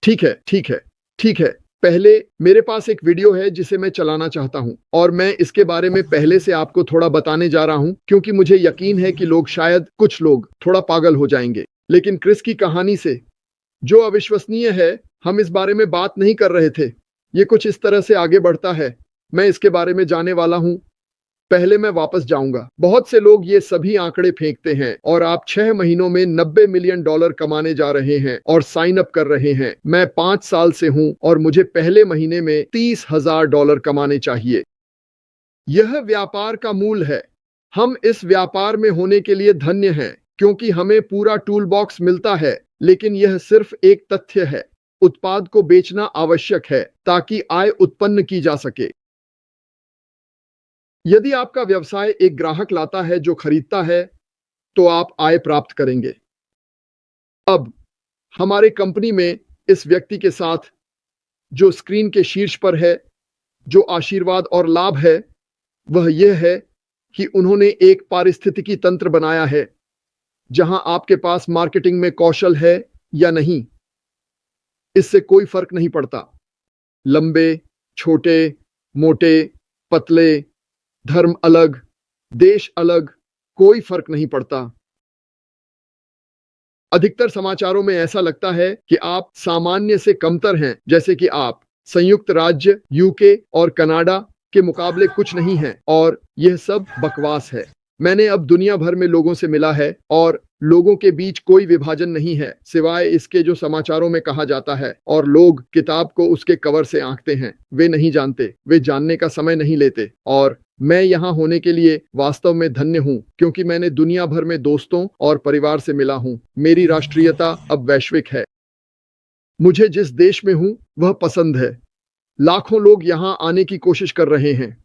ठीक है, ठीक है, ठीक है। पहले मेरे पास एक वीडियो है जिसे मैं चलाना चाहता हूं और मैं इसके बारे में पहले से आपको थोड़ा बताने जा रहा हूं क्योंकि मुझे यकीन है कि कुछ लोग थोड़ा पागल हो जाएंगे। लेकिन क्रिस की कहानी से जो अविश्वसनीय है, हम इस बारे में बात नहीं कर रहे थे। ये कुछ इस तरह से आगे बढ़ता है। मैं इसके बारे में जाने वाला हूं। पहले मैं वापस जाऊंगा। बहुत से लोग ये सभी आंकड़े फेंकते हैं और आप 6 महीनों में $90 मिलियन कमाने जा रहे हैं और साइन अप कर रहे हैं। मैं 5 साल से हूं और मुझे पहले महीने में $30,000 कमाने चाहिए। यह व्यापार का मूल है। हम इस व्यापार में होने के लिए धन्य हैं क्योंकि हमें पूरा टूल बॉक्स मिलता है, लेकिन यह सिर्फ एक तथ्य है। उत्पाद को बेचना आवश्यक है ताकि आय उत्पन्न की जा सके। यदि आपका व्यवसाय एक ग्राहक लाता है जो खरीदता है, तो आप आय प्राप्त करेंगे। अब हमारे कंपनी में इस व्यक्ति के साथ जो स्क्रीन के शीर्ष पर है, जो आशीर्वाद और लाभ है, वह यह है कि उन्होंने एक पारिस्थितिकी तंत्र बनाया है जहां आपके पास मार्केटिंग में कौशल है या नहीं, इससे कोई फर्क नहीं पड़ता। लंबे, छोटे, मोटे, पतले, धर्म अलग, देश अलग, कोई फर्क नहीं पड़ता। अधिकतर समाचारों में ऐसा लगता है कि आप सामान्य से कमतर हैं, जैसे कि आप संयुक्त राज्य, यूके और कनाडा के मुकाबले कुछ नहीं हैं, और यह सब बकवास है। मैंने अब दुनिया भर में लोगों से मिला है और लोगों के बीच कोई विभाजन नहीं है सिवाय इसके जो समाचारों में कहा जाता है, और लोग किताब को उसके कवर से आंकते हैं। वे नहीं जानते, वे जानने का समय नहीं लेते। और मैं यहाँ होने के लिए वास्तव में धन्य हूँ क्योंकि मैंने दुनिया भर में दोस्तों और परिवार से मिला हूँ। मेरी राष्ट्रीयता अब वैश्विक है। मुझे जिस देश में हूँ वह पसंद है। लाखों लोग यहाँ आने की कोशिश कर रहे हैं,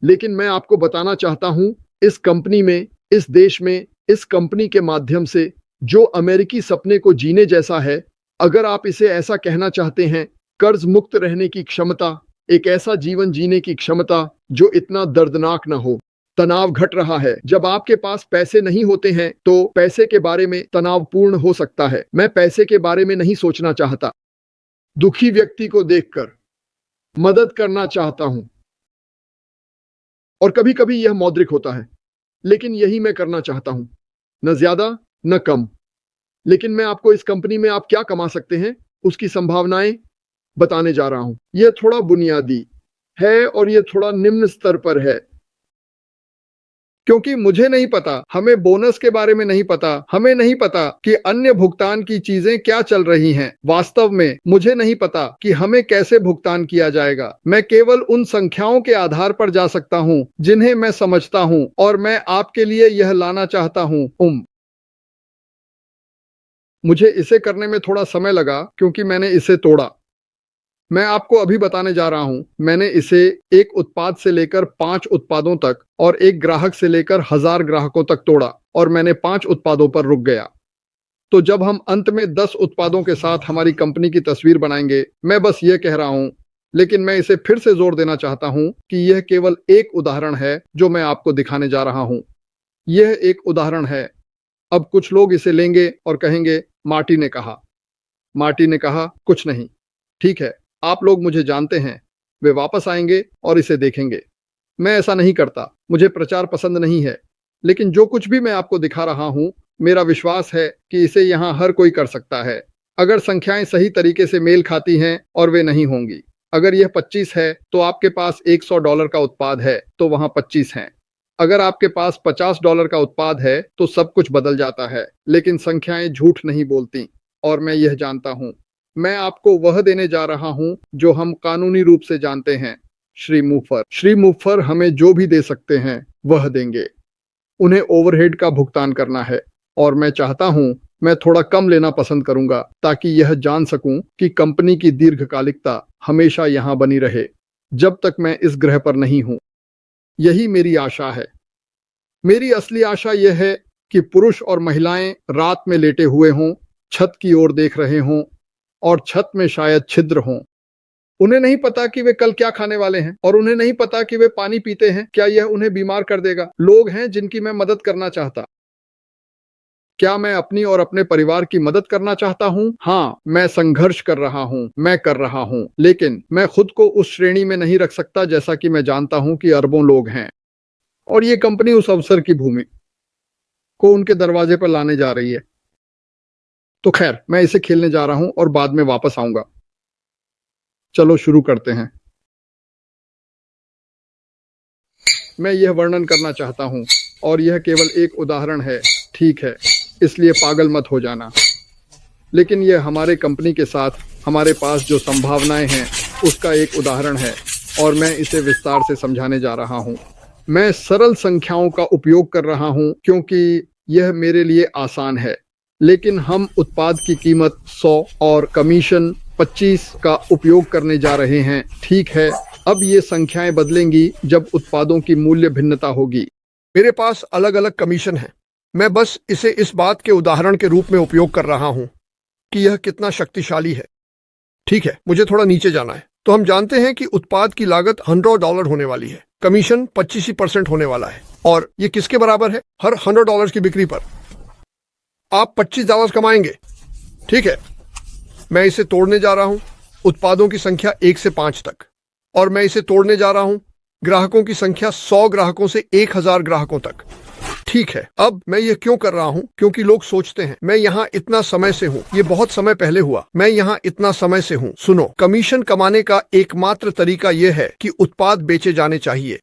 लेकिन मैं आपको बताना चाहता हूँ, इस कंपनी में, इस देश में, इस कंपनी के माध्यम से जो अमेरिकी सपने को जीने जैसा है, अगर आप इसे ऐसा कहना चाहते हैं, कर्ज मुक्त रहने की क्षमता, एक ऐसा जीवन जीने की क्षमता जो इतना दर्दनाक न हो। तनाव घट रहा है। जब आपके पास पैसे नहीं होते हैं तो पैसे के बारे में तनावपूर्ण हो सकता है। मैं पैसे के बारे में नहीं सोचना चाहता। दुखी व्यक्ति को देखकर मदद करना चाहता हूं, और कभी कभी यह मौद्रिक होता है, लेकिन यही मैं करना चाहता हूं, न ज्यादा न कम। लेकिन मैं आपको इस कंपनी में आप क्या कमा सकते हैं उसकी संभावनाएं बताने जा रहा हूं। यह थोड़ा बुनियादी है और यह थोड़ा निम्न स्तर पर है, क्योंकि मुझे नहीं पता, हमें बोनस के बारे में नहीं पता, हमें नहीं पता कि अन्य भुगतान की चीजें क्या चल रही हैं। वास्तव में मुझे नहीं पता कि हमें कैसे भुगतान किया जाएगा। मैं केवल उन संख्याओं के आधार पर जा सकता हूं जिन्हें मैं समझता हूं, और मैं आपके लिए यह लाना चाहता हूं। मुझे इसे करने में थोड़ा समय लगा क्योंकि मैंने इसे तोड़ा। मैं आपको अभी बताने जा रहा हूं, मैंने इसे एक उत्पाद से लेकर 5 उत्पादों तक और एक ग्राहक से लेकर 1000 ग्राहकों तक तोड़ा, और मैंने 5 उत्पादों पर रुक गया। तो जब हम अंत में 10 उत्पादों के साथ हमारी कंपनी की तस्वीर बनाएंगे, मैं बस ये कह रहा हूं, लेकिन मैं इसे फिर से जोर देना चाहता हूं कि यह केवल एक उदाहरण है जो मैं आपको दिखाने जा रहा हूं। यह एक उदाहरण है। अब कुछ लोग इसे लेंगे और कहेंगे, मार्टी ने कहा। मार्टी ने कहा, कुछ नहीं। ठीक है, आप लोग मुझे जानते हैं। वे वापस आएंगे और इसे देखेंगे। मैं ऐसा नहीं करता, मुझे प्रचार पसंद नहीं है, लेकिन जो कुछ भी मैं आपको दिखा रहा हूं, मेरा विश्वास है कि इसे यहां हर कोई कर सकता है, अगर संख्याएं सही तरीके से मेल खाती हैं, और वे नहीं होंगी। अगर यह 25 है तो आपके पास $100 का उत्पाद है, तो वहां 25 हैं। अगर आपके पास $50 का उत्पाद है तो सब कुछ बदल जाता है, लेकिन संख्याएं झूठ नहीं बोलती, और मैं यह जानता हूं। मैं आपको वह देने जा रहा हूं जो हम कानूनी रूप से जानते हैं। श्री मुफर हमें जो भी दे सकते हैं वह देंगे। उन्हें ओवरहेड का भुगतान करना है, और मैं चाहता हूं, मैं थोड़ा कम लेना पसंद करूंगा ताकि यह जान सकूं कि कंपनी की दीर्घकालिकता हमेशा यहां बनी रहे जब तक मैं इस ग्रह पर नहीं हूं। यही मेरी आशा है। मेरी असली आशा यह है कि पुरुष और महिलाएं रात में लेटे हुए हों, छत की ओर देख रहे हों, और छत में शायद छिद्र हों। उन्हें नहीं पता कि वे कल क्या खाने वाले हैं, और उन्हें नहीं पता कि वे पानी पीते हैं, क्या यह उन्हें बीमार कर देगा। लोग हैं जिनकी मैं मदद करना चाहता। क्या मैं अपनी और अपने परिवार की मदद करना चाहता हूँ? हाँ, मैं संघर्ष कर रहा हूँ, मैं कर रहा हूँ, लेकिन मैं खुद को उस श्रेणी में नहीं रख सकता जैसा कि मैं जानता हूँ कि अरबों लोग हैं। और ये कंपनी उस अवसर की भूमि को उनके दरवाजे पर लाने जा रही है। तो खैर, मैं इसे खेलने जा रहा हूँ और बाद में वापस आऊंगा। चलो शुरू करते हैं। मैं यह वर्णन करना चाहता हूँ और यह केवल एक उदाहरण है, ठीक है, इसलिए पागल मत हो जाना। लेकिन यह हमारे कंपनी के साथ हमारे पास जो संभावनाएं हैं उसका एक उदाहरण है और मैं इसे विस्तार से समझाने जा रहा हूँ। मैं सरल संख्याओं का उपयोग कर रहा हूँ क्योंकि यह मेरे लिए आसान है, लेकिन हम उत्पाद की कीमत 100 और कमीशन 25 का उपयोग करने जा रहे हैं, ठीक है। अब ये संख्याएं बदलेंगी जब उत्पादों की मूल्य भिन्नता होगी। मेरे पास अलग अलग कमीशन है। मैं बस इसे इस बात के उदाहरण के रूप में उपयोग कर रहा हूं कि यह कितना शक्तिशाली है। ठीक है, मुझे थोड़ा नीचे जाना है। तो हम जानते हैं कि उत्पाद की लागत $100 होने वाली है, कमीशन 25% होने वाला है, और ये किसके बराबर है? हर $100 की बिक्री पर आप $25 कमाएंगे। ठीक है, मैं इसे तोड़ने जा रहा हूं उत्पादों की संख्या 1 से 5 तक, और मैं इसे तोड़ने जा रहा हूं ग्राहकों की संख्या 100 ग्राहकों से 1000 ग्राहकों तक। ठीक है, अब मैं ये क्यों कर रहा हूं? क्योंकि लोग सोचते हैं मैं यहाँ इतना समय से हूँ, ये बहुत समय पहले हुआ, मैं यहाँ इतना समय से हूँ। सुनो, कमीशन कमाने का एकमात्र तरीका यह है कि उत्पाद बेचे जाने चाहिए।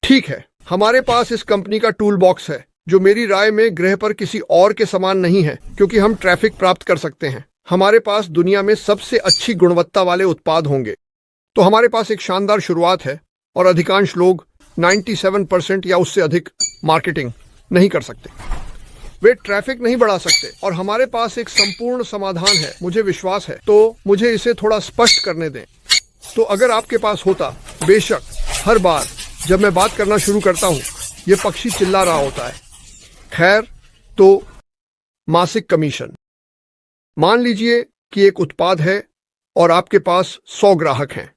ठीक है, हमारे पास इस कंपनी का टूल बॉक्स है जो मेरी राय में ग्रह पर किसी और के समान नहीं है, क्योंकि हम ट्रैफिक प्राप्त कर सकते हैं। हमारे पास दुनिया में सबसे अच्छी गुणवत्ता वाले उत्पाद होंगे। तो हमारे पास एक शानदार शुरुआत है और अधिकांश लोग 97% या उससे अधिक मार्केटिंग नहीं कर सकते। वे ट्रैफिक नहीं बढ़ा सकते, और हमारे पास एक संपूर्ण समाधान है, मुझे विश्वास है। तो मुझे इसे थोड़ा स्पष्ट करने दें। तो अगर आपके पास होता, बेशक हर बार जब मैं बात करना शुरू करता हूं ये पक्षी चिल्ला रहा होता है। खैर, तो मासिक कमीशन। मान लीजिए कि एक उत्पाद है और आपके पास 100 ग्राहक हैं।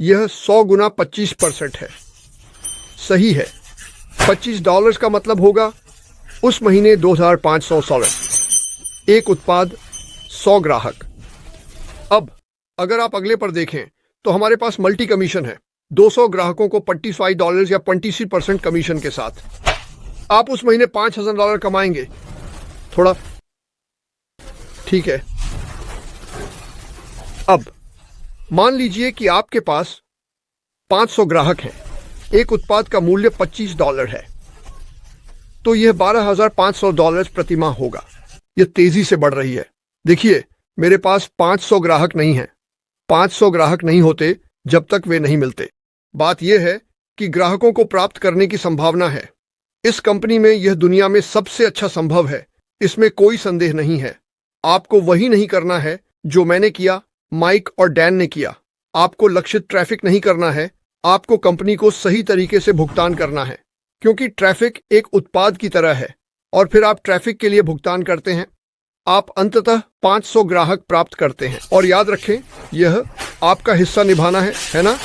यह 100 गुना 25% है। सही है, $25 का मतलब होगा उस महीने $2500। एक उत्पाद, 100 ग्राहक। अब अगर आप अगले पर देखें तो हमारे पास मल्टी कमीशन है, 200 ग्राहकों को $25 या 23% कमीशन के साथ। आप उस महीने $5000 कमाएंगे। थोड़ा ठीक है। अब मान लीजिए कि आपके पास 500 ग्राहक हैं, एक उत्पाद का मूल्य $25 है, तो यह $12500 प्रति माह होगा। यह तेजी से बढ़ रही है। देखिए, मेरे पास 500 ग्राहक नहीं हैं। 500 ग्राहक नहीं होते जब तक वे नहीं मिलते। बात यह है कि ग्राहकों को प्राप्त करने की संभावना है। इस कंपनी में यह दुनिया में सबसे अच्छा संभव है, इसमें कोई संदेह नहीं है। आपको वही नहीं करना है जो मैंने किया, माइक और डैन ने किया। आपको लक्षित ट्रैफिक नहीं करना है, आपको कंपनी को सही तरीके से भुगतान करना है, क्योंकि ट्रैफिक एक उत्पाद की तरह है, और फिर आप ट्रैफिक के लिए भुगतान करते हैं। आप अंततः 500 ग्राहक प्राप्त करते हैं। और याद रखें, यह आपका हिस्सा निभाना है ना?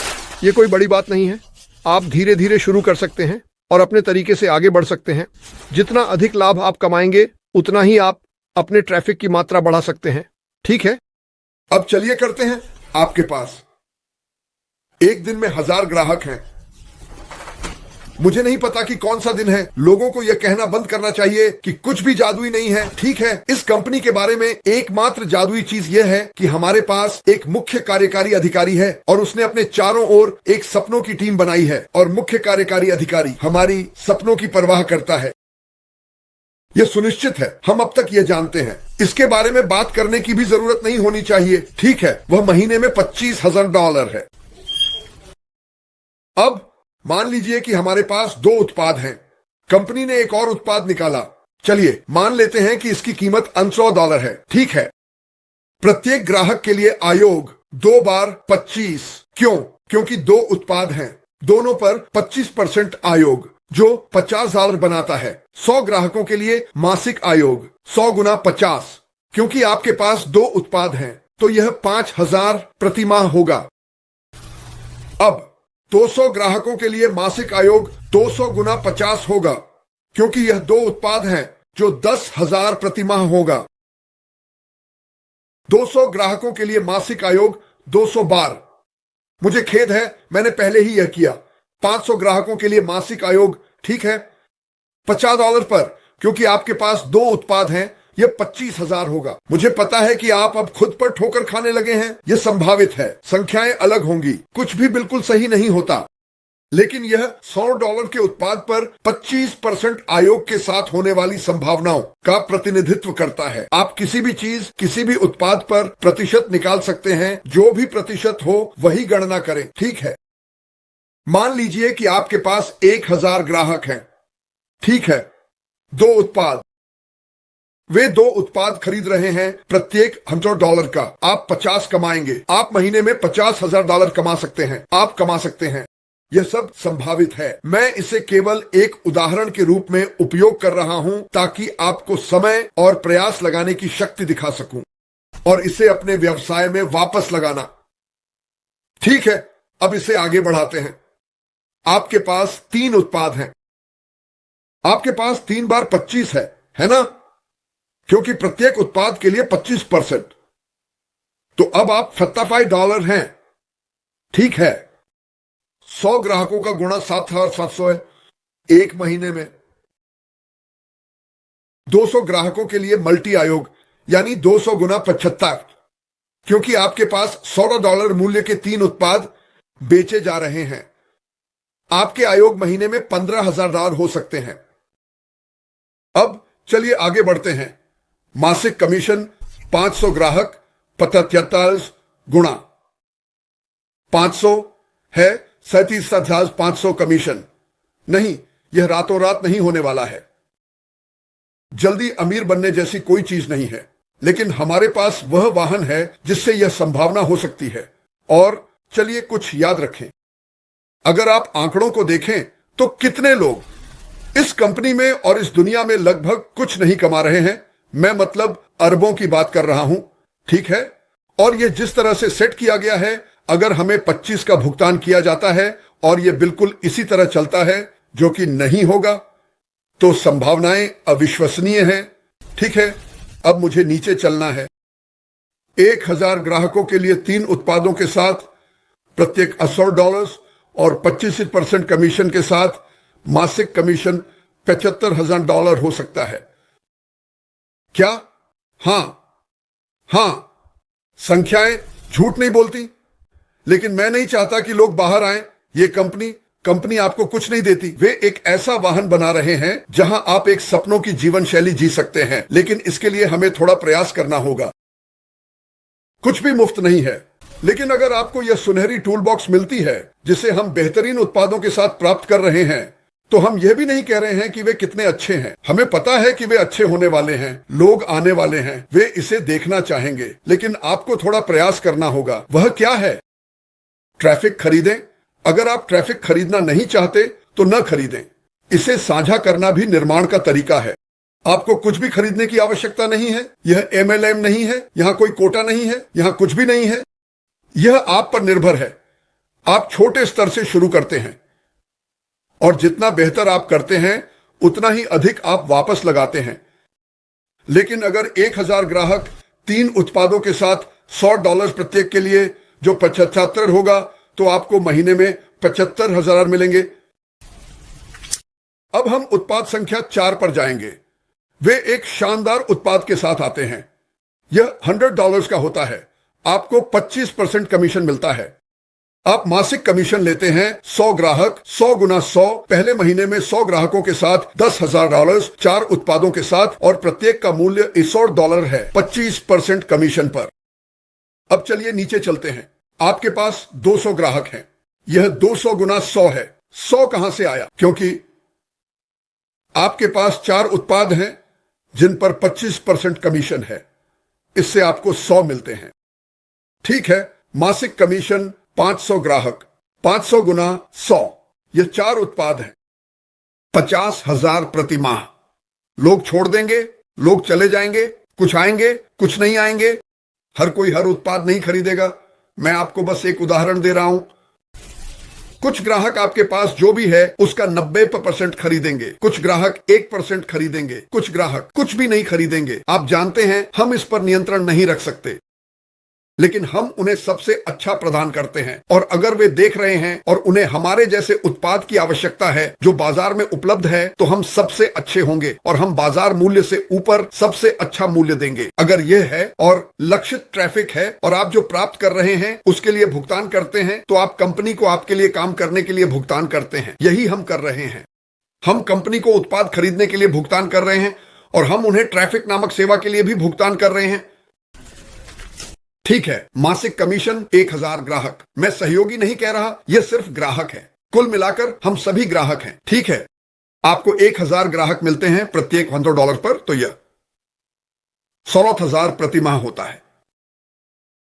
यह कोई बड़ी बात नहीं है। आप धीरे धीरे शुरू कर सकते हैं और अपने तरीके से आगे बढ़ सकते हैं। जितना अधिक लाभ आप कमाएंगे उतना ही आप अपने ट्रैफिक की मात्रा बढ़ा सकते हैं। ठीक है, अब चलिए करते हैं। आपके पास एक दिन में 1000 ग्राहक हैं। मुझे नहीं पता कि कौन सा दिन है। लोगों को यह कहना बंद करना चाहिए कि कुछ भी जादुई नहीं है। ठीक है, इस कंपनी के बारे में एकमात्र जादुई चीज यह है कि हमारे पास एक मुख्य कार्यकारी अधिकारी है और उसने अपने चारों ओर एक सपनों की टीम बनाई है, और मुख्य कार्यकारी अधिकारी हमारी सपनों की परवाह करता है। यह सुनिश्चित है, हम अब तक यह जानते हैं। इसके बारे में बात करने की भी जरूरत नहीं होनी चाहिए। ठीक है, वह महीने में $25000 है। अब मान लीजिए कि हमारे पास 2 उत्पाद हैं। कंपनी ने एक और उत्पाद निकाला। चलिए मान लेते हैं कि इसकी कीमत $100 है। ठीक है, प्रत्येक ग्राहक के लिए आयोग 2 बार 25। क्यों? क्योंकि 2 उत्पाद हैं, दोनों पर 25% आयोग, जो $50,000 बनाता है। 100 ग्राहकों के लिए मासिक आयोग 100 गुना 50। क्योंकि आपके पास 2 उत्पाद हैं, तो यह 5000 प्रति माह होगा। अब 200 ग्राहकों के लिए मासिक आयोग 200 गुना 50 होगा। क्योंकि यह 2 उत्पाद हैं, जो 10,000 प्रतिमाह होगा। 200 ग्राहकों के लिए मासिक आयोग 200 बार। मुझे खेद है, मैंने पहले ही यह किया। 500 ग्राहकों के लिए मासिक आयोग, ठीक है, $50 पर, क्योंकि आपके पास 2 उत्पाद हैं, यह 25,000 होगा। मुझे पता है कि आप अब खुद पर ठोकर खाने लगे हैं। यह संभावित है, संख्याएं अलग होंगी, कुछ भी बिल्कुल सही नहीं होता, लेकिन यह $100 के उत्पाद पर 25% आयोग के साथ होने वाली संभावनाओं का प्रतिनिधित्व करता है। आप किसी भी चीज, किसी भी उत्पाद पर प्रतिशत निकाल सकते हैं। जो भी प्रतिशत हो वही गणना करें, ठीक है। मान लीजिए कि आपके पास 1,000 ग्राहक हैं, ठीक है, 2 उत्पाद। वे 2 उत्पाद खरीद रहे हैं, प्रत्येक $100 का। आप 50 कमाएंगे। आप महीने में $50,000 कमा सकते हैं। आप कमा सकते हैं। यह सब संभावित है। मैं इसे केवल एक उदाहरण के रूप में उपयोग कर रहा हूं ताकि आपको समय और प्रयास लगाने की शक्ति दिखा सकूं और इसे अपने व्यवसाय में वापस लगाना। ठीक है, अब इसे आगे बढ़ाते हैं। आपके पास 3 उत्पाद हैं। आपके पास 3 बार 25 है ना? क्योंकि प्रत्येक उत्पाद के लिए 25%। तो अब आप $75 हैं, ठीक है। 100 ग्राहकों का गुणा 7,700 है एक महीने में। 200 ग्राहकों के लिए मल्टी आयोग, यानी 200 गुना 75, क्योंकि आपके पास $100 मूल्य के 3 उत्पाद बेचे जा रहे हैं। आपके आयोग महीने में $15,000 हो सकते हैं। अब चलिए आगे बढ़ते हैं। मासिक कमीशन 500 ग्राहक 75 गुणा 500 है 37,500 कमीशन। नहीं, यह रातों रात नहीं होने वाला है। जल्दी अमीर बनने जैसी कोई चीज नहीं है, लेकिन हमारे पास वह वाहन है जिससे यह संभावना हो सकती है। और चलिए कुछ याद रखें। अगर आप आंकड़ों को देखें तो कितने लोग इस कंपनी में और इस दुनिया में लगभग कुछ नहीं कमा रहे हैं। मैं मतलब अरबों की बात कर रहा हूं, ठीक है। और यह जिस तरह से सेट किया गया है, अगर हमें 25 का भुगतान किया जाता है और यह बिल्कुल इसी तरह चलता है, जो कि नहीं होगा, तो संभावनाएं अविश्वसनीय हैं, ठीक है। अब मुझे नीचे चलना है। 1,000 ग्राहकों के लिए 3 उत्पादों के साथ प्रत्येक $80 और 25% कमीशन के साथ मासिक कमीशन $75,000 हो सकता है। क्या? हां, संख्याएं झूठ नहीं बोलती। लेकिन मैं नहीं चाहता कि लोग बाहर आएं। ये कंपनी आपको कुछ नहीं देती। वे एक ऐसा वाहन बना रहे हैं जहां आप एक सपनों की जीवन शैली जी सकते हैं, लेकिन इसके लिए हमें थोड़ा प्रयास करना होगा। कुछ भी मुफ्त नहीं है। लेकिन अगर आपको यह सुनहरी टूल बॉक्स मिलती है जिसे हम बेहतरीन उत्पादों के साथ प्राप्त कर रहे हैं, तो हम यह भी नहीं कह रहे हैं कि वे कितने अच्छे हैं। हमें पता है कि वे अच्छे होने वाले हैं। लोग आने वाले हैं, वे इसे देखना चाहेंगे, लेकिन आपको थोड़ा प्रयास करना होगा। वह क्या है? ट्रैफिक खरीदें। अगर आप ट्रैफिक खरीदना नहीं चाहते तो न खरीदें। इसे साझा करना भी निर्माण का तरीका है। आपको कुछ भी खरीदने की आवश्यकता नहीं है। यह MLM नहीं है, यहां कोई कोटा नहीं है, यहां कुछ भी नहीं है। यह आप पर निर्भर है। आप छोटे स्तर से शुरू करते हैं और जितना बेहतर आप करते हैं उतना ही अधिक आप वापस लगाते हैं। लेकिन अगर 1,000 ग्राहक 3 उत्पादों के साथ $100 प्रत्येक के लिए, जो 75 होगा, तो आपको महीने में 75,000 मिलेंगे। अब हम उत्पाद संख्या 4 पर जाएंगे। वे एक शानदार उत्पाद के साथ आते हैं। यह $100 का होता है। आपको 25% कमीशन मिलता है। आप मासिक कमीशन लेते हैं। 100 ग्राहक, 100 गुना 100, पहले महीने में 100 ग्राहकों के साथ $10,000, 4 उत्पादों के साथ, और प्रत्येक का मूल्य $100 है 25% कमीशन पर। अब चलिए नीचे चलते हैं। आपके पास 200 ग्राहक हैं। यह 200 गुना 100 है। 100 कहां से आया? क्योंकि आपके पास 4 उत्पाद हैं जिन पर 25% कमीशन है। इससे आपको 100 मिलते हैं, ठीक है। मासिक कमीशन 500 ग्राहक, 500 गुना 100, यह 4 उत्पाद हैं, 50,000 प्रति माह। लोग छोड़ देंगे, लोग चले जाएंगे, कुछ आएंगे, कुछ नहीं आएंगे। हर कोई हर उत्पाद नहीं खरीदेगा। मैं आपको बस एक उदाहरण दे रहा हूं। कुछ ग्राहक आपके पास जो भी है उसका 90% खरीदेंगे, कुछ ग्राहक 1% खरीदेंगे, कुछ ग्राहक कुछ भी नहीं खरीदेंगे। आप जानते हैं हम इस पर नियंत्रण नहीं रख सकते, लेकिन हम उन्हें सबसे अच्छा प्रदान करते हैं। और अगर वे देख रहे हैं और उन्हें हमारे जैसे उत्पाद की आवश्यकता है जो बाजार में उपलब्ध है, तो हम सबसे अच्छे होंगे और हम बाजार मूल्य से ऊपर सबसे अच्छा मूल्य देंगे। अगर यह है और लक्षित ट्रैफिक है और आप जो प्राप्त कर रहे हैं उसके लिए भुगतान करते हैं, तो आप कंपनी को आपके लिए काम करने के लिए भुगतान करते हैं। यही हम कर रहे हैं। हम कंपनी को उत्पाद खरीदने के लिए भुगतान कर रहे हैं और हम उन्हें ट्रैफिक नामक सेवा के लिए भी भुगतान कर रहे हैं। ठीक है, मासिक कमीशन 1000 ग्राहक। मैं सहयोगी नहीं कह रहा, यह सिर्फ ग्राहक है। कुल मिलाकर हम सभी ग्राहक हैं। ठीक है, आपको 1000 ग्राहक मिलते हैं प्रत्येक $100 पर, तो यह 16,000 प्रति माह होता है।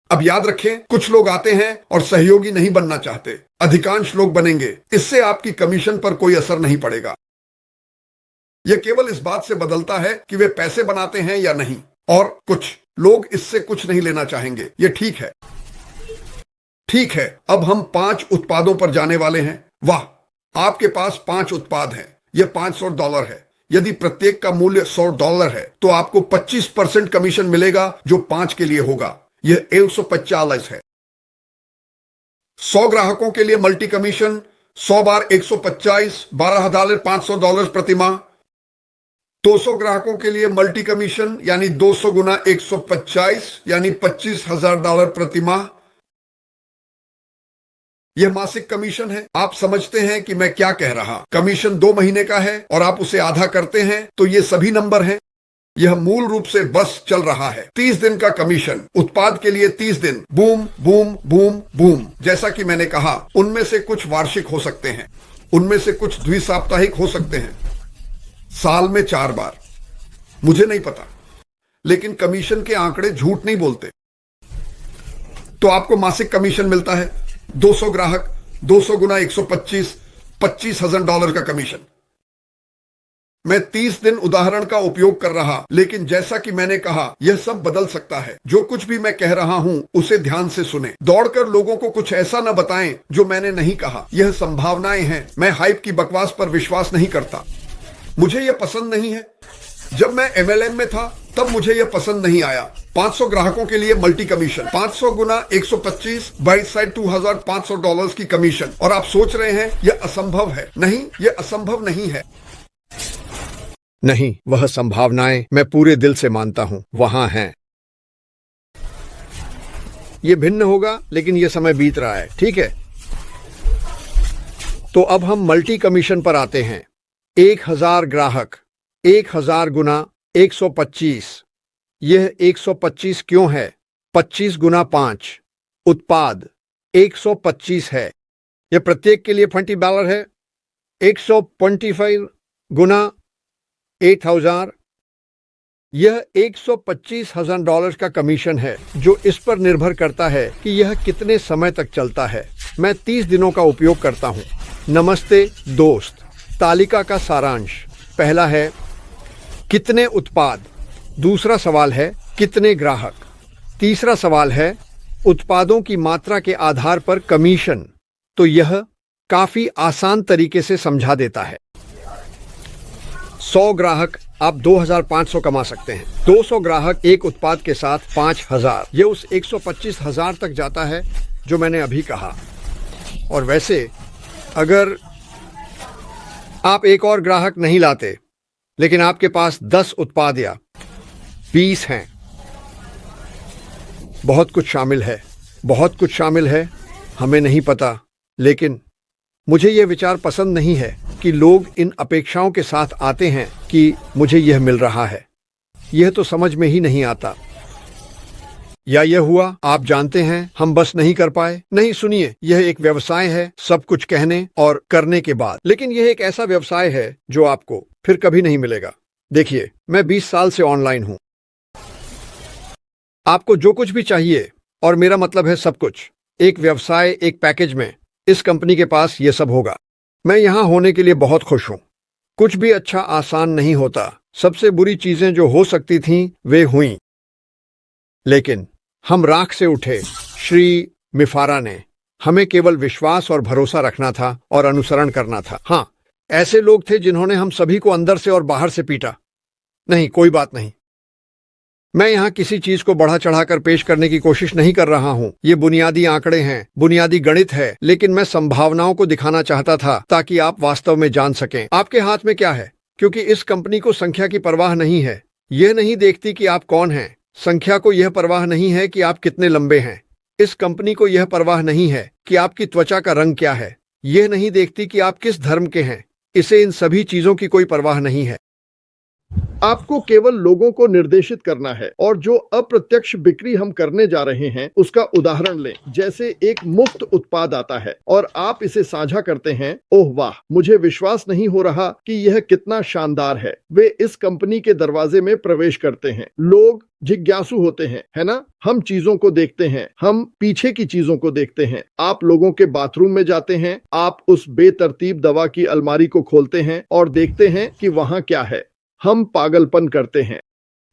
अब याद रखें, कुछ लोग आते हैं और सहयोगी नहीं बनना चाहते, अधिकांश लोग बनेंगे। इससे आपकी कमीशन पर कोई असर नहीं पड़ेगा। यह केवल इस बात से बदलता है कि वे पैसे बनाते हैं या नहीं, और कुछ लोग इससे कुछ नहीं लेना चाहेंगे। यह ठीक है। ठीक है, अब हम 5 उत्पादों पर जाने वाले हैं। वाह, आपके पास 5 उत्पाद हैं। यह $500 है। यदि प्रत्येक का मूल्य $100 है तो आपको 25% कमीशन मिलेगा, जो 5 के लिए होगा। यह 150 है। 100 ग्राहकों के लिए मल्टी कमीशन 100 बार 150, $12,500 प्रति माह। 200 ग्राहकों के लिए मल्टी कमीशन यानी 200 गुना 150 यानी $25,000 प्रति माह। यह मासिक कमीशन है। आप समझते हैं कि मैं क्या कह रहा। कमीशन 2 महीने का है और आप उसे आधा करते हैं, तो ये सभी नंबर हैं। यह मूल रूप से बस चल रहा है। 30 दिन का कमीशन, उत्पाद के लिए 30 दिन, बूम बूम बूम बूम। जैसा कि मैंने कहा, उनमें से कुछ वार्षिक हो सकते हैं, उनमें से कुछ द्विसाप्ताहिक हो सकते हैं, साल में 4 बार, मुझे नहीं पता, लेकिन कमीशन के आंकड़े झूठ नहीं बोलते। तो आपको मासिक कमीशन मिलता है। 200 ग्राहक, 200 गुना 125, $25,000 का कमीशन। मैं 30 दिन उदाहरण का उपयोग कर रहा, लेकिन जैसा कि मैंने कहा, यह सब बदल सकता है। जो कुछ भी मैं कह रहा हूं उसे ध्यान से सुने। दौड़कर लोगों को कुछ ऐसा न बताएं जो मैंने नहीं कहा। यह संभावनाएं हैं। मैं हाइप की बकवास पर विश्वास नहीं करता। मुझे यह पसंद नहीं है। जब मैं MLM में था तब मुझे यह पसंद नहीं आया। 500 ग्राहकों के लिए मल्टी कमीशन, 500 गुना 125, बाइट साइड $2,500 की कमीशन। और आप सोच रहे हैं यह असंभव है। नहीं, यह असंभव नहीं है। नहीं, वह संभावनाएं मैं पूरे दिल से मानता हूं, वहां हैं। यह भिन्न होगा, लेकिन यह समय बीत रहा है। ठीक है, तो अब हम मल्टी कमीशन पर आते हैं। 1000 ग्राहक, 1000 गुना 125। यह 125 क्यों है? 25 गुना 5, उत्पाद 125 है। यह प्रत्येक के लिए $20 है। 125 गुना 8000, यह $125,000 का कमीशन है, जो इस पर निर्भर करता है कि यह कितने समय तक चलता है। मैं 30 दिनों का उपयोग करता हूं। नमस्ते दोस्त। तालिका का सारांश। पहला है कितने उत्पाद, दूसरा सवाल है कितने ग्राहक, तीसरा सवाल है उत्पादों की मात्रा के आधार पर कमीशन। तो यह काफी आसान तरीके से समझा देता है। 100 ग्राहक आप 2,500 कमा सकते हैं। 200 ग्राहक एक उत्पाद के साथ 5,000। यह उस 125,000 तक जाता है जो मैंने अभी कहा। और वैसे अगर आप एक और ग्राहक नहीं लाते, लेकिन आपके पास 10 उत्पाद या 20 हैं, बहुत कुछ शामिल है, बहुत कुछ शामिल है, हमें नहीं पता। लेकिन मुझे यह विचार पसंद नहीं है कि लोग इन अपेक्षाओं के साथ आते हैं कि मुझे यह मिल रहा है। यह तो समझ में ही नहीं आता। या यह हुआ, आप जानते हैं, हम बस नहीं कर पाए। नहीं, सुनिए, यह एक व्यवसाय है, सब कुछ कहने और करने के बाद। लेकिन यह एक ऐसा व्यवसाय है जो आपको फिर कभी नहीं मिलेगा। देखिए, मैं 20 साल से ऑनलाइन हूं। आपको जो कुछ भी चाहिए, और मेरा मतलब है सब कुछ, एक व्यवसाय, एक पैकेज में, इस कंपनी के पास यह सब होगा। मैं यहां होने के लिए बहुत खुश हूं। कुछ भी अच्छा आसान नहीं होता। सबसे बुरी चीजें जो हो सकती थीं वे हुईं, लेकिन हम राख से उठे। श्री मिफारा ने हमें केवल विश्वास और भरोसा रखना था और अनुसरण करना था। हाँ, ऐसे लोग थे जिन्होंने हम सभी को अंदर से और बाहर से पीटा। नहीं, कोई बात नहीं। मैं यहां किसी चीज को बढ़ा चढ़ाकर पेश करने की कोशिश नहीं कर रहा हूं। ये बुनियादी आंकड़े हैं, बुनियादी गणित है, लेकिन मैं संभावनाओं को दिखाना चाहता था ताकि आप वास्तव में जान सकें आपके हाथ में क्या है। क्योंकि इस कंपनी को संख्या की परवाह नहीं है। यह नहीं देखती कि आप कौन हैं। संख्या को यह परवाह नहीं है कि आप कितने लंबे हैं। इस कंपनी को यह परवाह नहीं है कि आपकी त्वचा का रंग क्या है। यह नहीं देखती कि आप किस धर्म के हैं। इसे इन सभी चीजों की कोई परवाह नहीं है। आपको केवल लोगों को निर्देशित करना है। और जो अप्रत्यक्ष बिक्री हम करने जा रहे हैं उसका उदाहरण लें। जैसे एक मुफ्त उत्पाद आता है और आप इसे साझा करते हैं। ओह वाह, मुझे विश्वास नहीं हो रहा कि यह कितना शानदार है। वे इस कंपनी के दरवाजे में प्रवेश करते हैं। लोग जिज्ञासु होते हैं, है ना? हम चीजों को देखते हैं, हम पीछे की चीजों को देखते हैं। आप लोगों के बाथरूम में जाते हैं, आप उस बेतरतीब दवा की अलमारी को खोलते हैं और देखते हैं कि वहां क्या है। हम पागलपन करते हैं।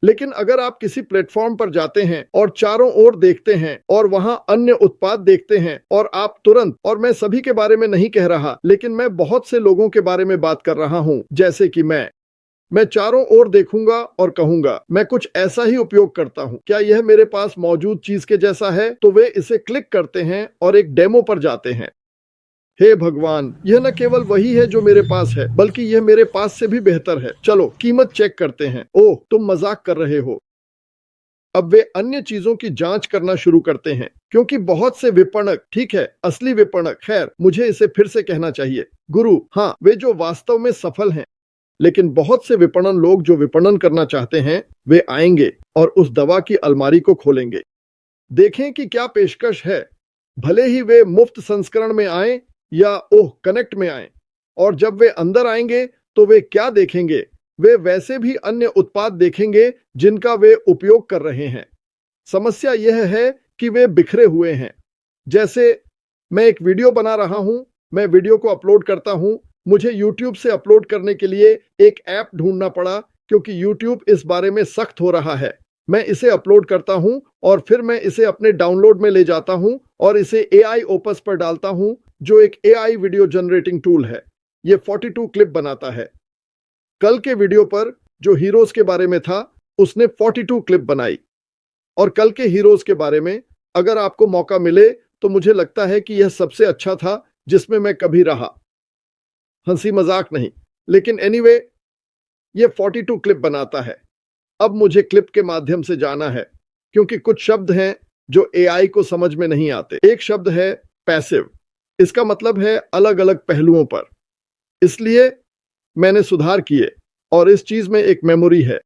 लेकिन अगर आप किसी प्लेटफॉर्म पर जाते हैं और चारों ओर देखते हैं और वहां अन्य उत्पाद देखते हैं और आप तुरंत, और मैं सभी के बारे में नहीं कह रहा, लेकिन मैं बहुत से लोगों के बारे में बात कर रहा हूं, जैसे कि मैं चारों ओर देखूंगा और कहूंगा मैं कुछ ऐसा ही उपयोग करता हूं। क्या यह मेरे पास मौजूद चीज के जैसा है? तो वे इसे क्लिक करते हैं और एक डेमो पर जाते हैं। हे भगवान, यह न केवल वही है जो मेरे पास है, बल्कि यह मेरे पास से भी बेहतर है। चलो कीमत चेक करते हैं। ओह, तुम मजाक कर रहे हो। अब वे अन्य चीजों की जांच करना शुरू करते हैं, क्योंकि बहुत से विपणक, ठीक है, असली विपणक, खैर मुझे इसे फिर से कहना चाहिए, गुरु, हाँ, वे जो वास्तव में सफल हैं। लेकिन बहुत से विपणन लोग जो विपणन करना चाहते हैं, वे आएंगे और उस दवा की अलमारी को खोलेंगे। देखें कि क्या पेशकश है, भले ही वे मुफ्त संस्करण में आए या ओह कनेक्ट में आए। और जब वे अंदर आएंगे तो वे क्या देखेंगे? वे वैसे भी अन्य उत्पाद देखेंगे जिनका वे उपयोग कर रहे हैं। समस्या यह है कि वे बिखरे हुए हैं। जैसे मैं एक वीडियो बना रहा हूं, मैं वीडियो को अपलोड करता हूं। मुझे YouTube से अपलोड करने के लिए एक ऐप ढूंढना पड़ा, क्योंकि YouTube इस बारे में सख्त हो रहा है। मैं इसे अपलोड करता हूं और फिर मैं इसे अपने डाउनलोड में ले जाता हूं और इसे AI ओपस पर डालता हूं, जो एक AI वीडियो जनरेटिंग टूल है। ये 42 क्लिप बनाता है। कल के वीडियो पर जो हीरोज के बारे में था, उसने 42 क्लिप बनाई। और कल के हीरोज के बारे में अगर आपको मौका मिले तो मुझे लगता है कि यह सबसे अच्छा था जिसमें मैं कभी रहा। हंसी मजाक नहीं, लेकिन एनीवे, यह 42 क्लिप बनाता है। अब मुझे क्लिप के माध्यम से जाना है, क्योंकि कुछ शब्द हैं जो AI को समझ में नहीं आते। एक शब्द है पैसिव। इसका मतलब है अलग अलग पहलुओं पर। इसलिए मैंने सुधार किए और इस चीज में एक मेमोरी है।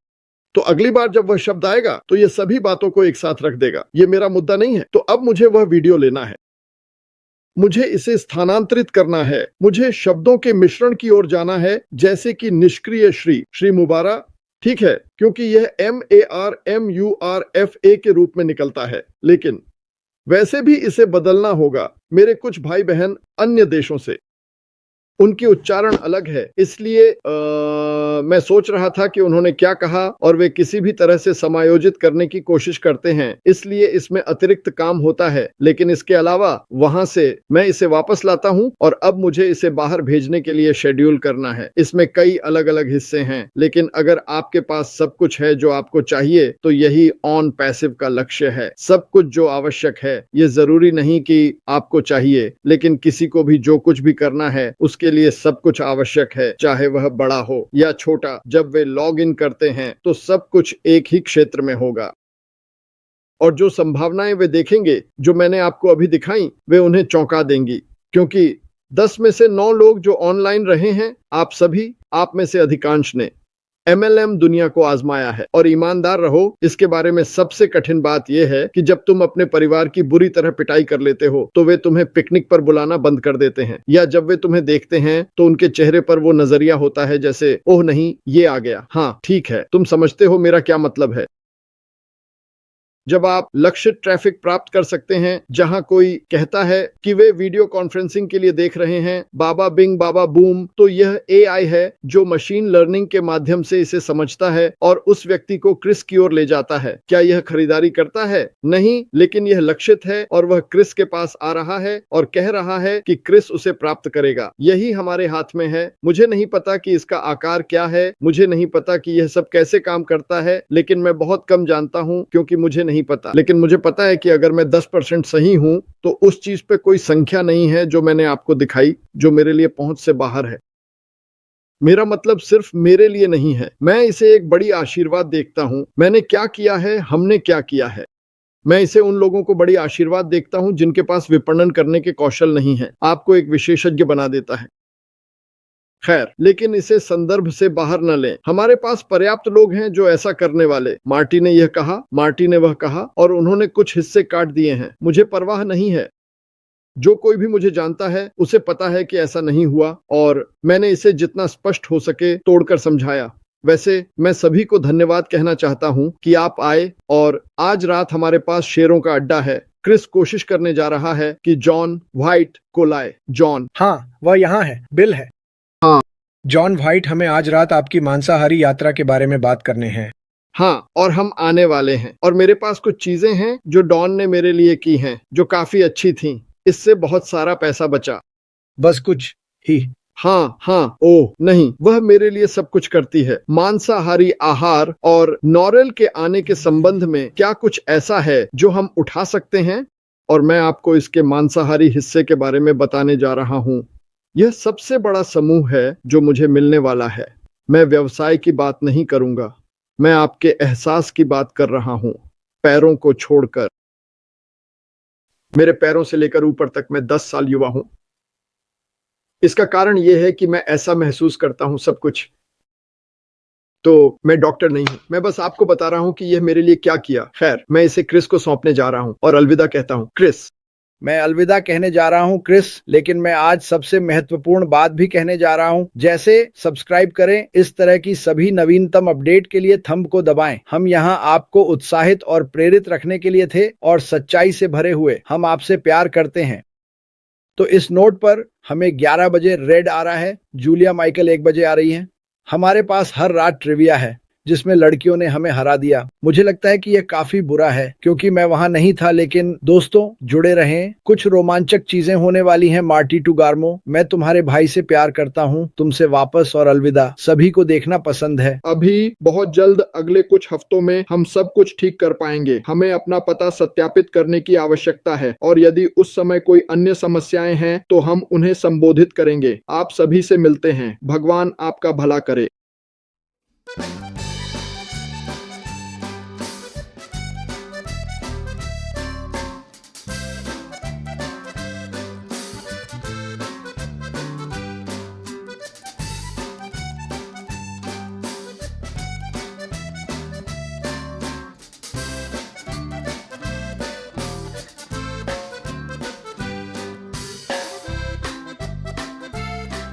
तो अगली बार जब वह शब्द आएगा तो यह सभी बातों को एक साथ रख देगा। यह मेरा मुद्दा नहीं है। तो अब मुझे वह वीडियो लेना है, मुझे इसे स्थानांतरित करना है, मुझे शब्दों के मिश्रण की ओर जाना है, जैसे कि निष्क्रिय श्री मुबारक, ठीक है, क्योंकि यह MARMURFA के रूप में निकलता है। लेकिन वैसे भी इसे बदलना होगा। मेरे कुछ भाई बहन अन्य देशों से, उनकी उच्चारण अलग है, इसलिए मैं सोच रहा था कि उन्होंने क्या कहा और वे किसी भी तरह से समायोजित करने की कोशिश करते हैं, इसलिए इसमें अतिरिक्त काम होता है। लेकिन इसके अलावा वहां से मैं इसे वापस लाता हूं और अब मुझे इसे बाहर भेजने के लिए शेड्यूल करना है। इसमें कई अलग अलग हिस्से हैं, लेकिन अगर आपके पास सब कुछ है जो आपको चाहिए तो यही ऑन पैसिव का लक्ष्य है। सब कुछ जो आवश्यक है, ये जरूरी नहीं कि आपको चाहिए, लेकिन किसी को भी जो कुछ भी करना है उसके लिए सब कुछ आवश्यक है, चाहे वह बड़ा हो या छोटा। जब वे लॉग इन करते हैं तो सब कुछ एक ही क्षेत्र में होगा। और जो संभावनाएं वे देखेंगे जो मैंने आपको अभी दिखाई, वे उन्हें चौंका देंगी, क्योंकि 10 में से 9 लोग जो ऑनलाइन रहे हैं, आप सभी, आप में से अधिकांश ने MLM दुनिया को आजमाया है। और ईमानदार रहो, इसके बारे में सबसे कठिन बात यह है कि जब तुम अपने परिवार की बुरी तरह पिटाई कर लेते हो तो वे तुम्हें पिकनिक पर बुलाना बंद कर देते हैं, या जब वे तुम्हें देखते हैं तो उनके चेहरे पर वो नजरिया होता है जैसे ओह नहीं, ये आ गया। हाँ ठीक है, तुम समझते हो मेरा क्या मतलब है। जब आप लक्षित ट्रैफिक प्राप्त कर सकते हैं, जहां कोई कहता है कि वे वीडियो कॉन्फ्रेंसिंग के लिए देख रहे हैं, बाबा बिंग बाबा बूम, तो यह एआई है जो मशीन लर्निंग के माध्यम से इसे समझता है और उस व्यक्ति को क्रिस की ओर ले जाता है। क्या यह खरीदारी करता है? नहीं, लेकिन यह लक्षित है और वह क्रिस के पास आ रहा है और कह रहा है कि क्रिस उसे प्राप्त करेगा। यही हमारे हाथ में है। मुझे नहीं पता कि इसका आकार क्या है, मुझे नहीं पता कि यह सब कैसे काम करता है, लेकिन मैं बहुत कम जानता हूं क्योंकि मुझे नहीं पता। लेकिन मुझे पता है कि अगर मैं 10% सही हूं तो उस चीज पे कोई संख्या नहीं है जो मैंने आपको दिखाई, जो मेरे लिए पहुंच से बाहर है। मेरा मतलब सिर्फ मेरे लिए नहीं है, मैं इसे एक बड़ी आशीर्वाद देखता हूं। मैंने क्या किया है, हमने क्या किया है, मैं इसे उन लोगों को बड़ी आशीर्वाद देखता हूं जिनके पास विपणन करने के कौशल नहीं है। आपको एक विशेषज्ञ बना देता है। खैर, लेकिन इसे संदर्भ से बाहर न लें। हमारे पास पर्याप्त लोग हैं जो ऐसा करने वाले। मार्टी ने यह कहा, मार्टी ने वह कहा, और उन्होंने कुछ हिस्से काट दिए हैं। मुझे परवाह नहीं है। जो कोई भी मुझे जानता है उसे पता है कि ऐसा नहीं हुआ और मैंने इसे जितना स्पष्ट हो सके तोड़कर समझाया। वैसे मैं सभी को धन्यवाद कहना चाहता हूं कि आप आए और आज रात हमारे पास शेरों का अड्डा है। क्रिस कोशिश करने जा रहा है कि जॉन व्हाइट को लाए। जॉन? हाँ, वह यहाँ है। बिल है। हाँ। जॉन व्हाइट, हमें आज रात आपकी मांसाहारी यात्रा के बारे में बात करने हैं। हाँ, और हम आने वाले हैं और मेरे पास कुछ चीजें हैं जो डॉन ने मेरे लिए की हैं, जो काफी अच्छी थीं। इससे बहुत सारा पैसा बचा। बस कुछ ही? हाँ हाँ, ओह नहीं, वह मेरे लिए सब कुछ करती है। मांसाहारी आहार और नॉरेल के आने के संबंध में क्या कुछ ऐसा है जो हम उठा सकते हैं? और मैं आपको इसके मांसाहारी हिस्से के बारे में बताने जा रहा हूँ। यह सबसे बड़ा समूह है जो मुझे मिलने वाला है। मैं व्यवसाय की बात नहीं करूंगा, मैं आपके एहसास की बात कर रहा हूँ। पैरों को छोड़कर। मेरे पैरों से लेकर ऊपर तक मैं 10 साल युवा हूं। इसका कारण यह है कि मैं ऐसा महसूस करता हूं सब कुछ। तो मैं डॉक्टर नहीं हूं, मैं बस आपको बता रहा हूं कि यह मेरे लिए क्या किया। खैर, मैं इसे क्रिस को सौंपने जा रहा हूं और अलविदा कहता हूं। क्रिस? मैं अलविदा कहने जा रहा हूं क्रिस, लेकिन मैं आज सबसे महत्वपूर्ण बात भी कहने जा रहा हूं। जैसे सब्सक्राइब करें, इस तरह की सभी नवीनतम अपडेट के लिए थंब को दबाएं। हम यहां आपको उत्साहित और प्रेरित रखने के लिए थे और सच्चाई से भरे हुए। हम आपसे प्यार करते हैं। तो इस नोट पर हमें 11 बजे रेड आ रहा है, जूलिया माइकल 1 बजे आ रही हैं। हमारे पास हर रात ट्रिविया है जिसमें लड़कियों ने हमें हरा दिया। मुझे लगता है कि यह काफी बुरा है क्योंकि मैं वहां नहीं था, लेकिन दोस्तों जुड़े रहें, कुछ रोमांचक चीजें होने वाली हैं। मार्टी टू गार्मो, मैं तुम्हारे भाई से प्यार करता हूं। तुमसे वापस और अलविदा। सभी को देखना पसंद है। अभी बहुत जल्द अगले कुछ हफ्तों में हम सब कुछ ठीक कर पाएंगे। हमें अपना पता सत्यापित करने की आवश्यकता है और यदि उस समय कोई अन्य समस्याएं हैं तो हम उन्हें संबोधित करेंगे। आप सभी से मिलते हैं। भगवान आपका भला करे।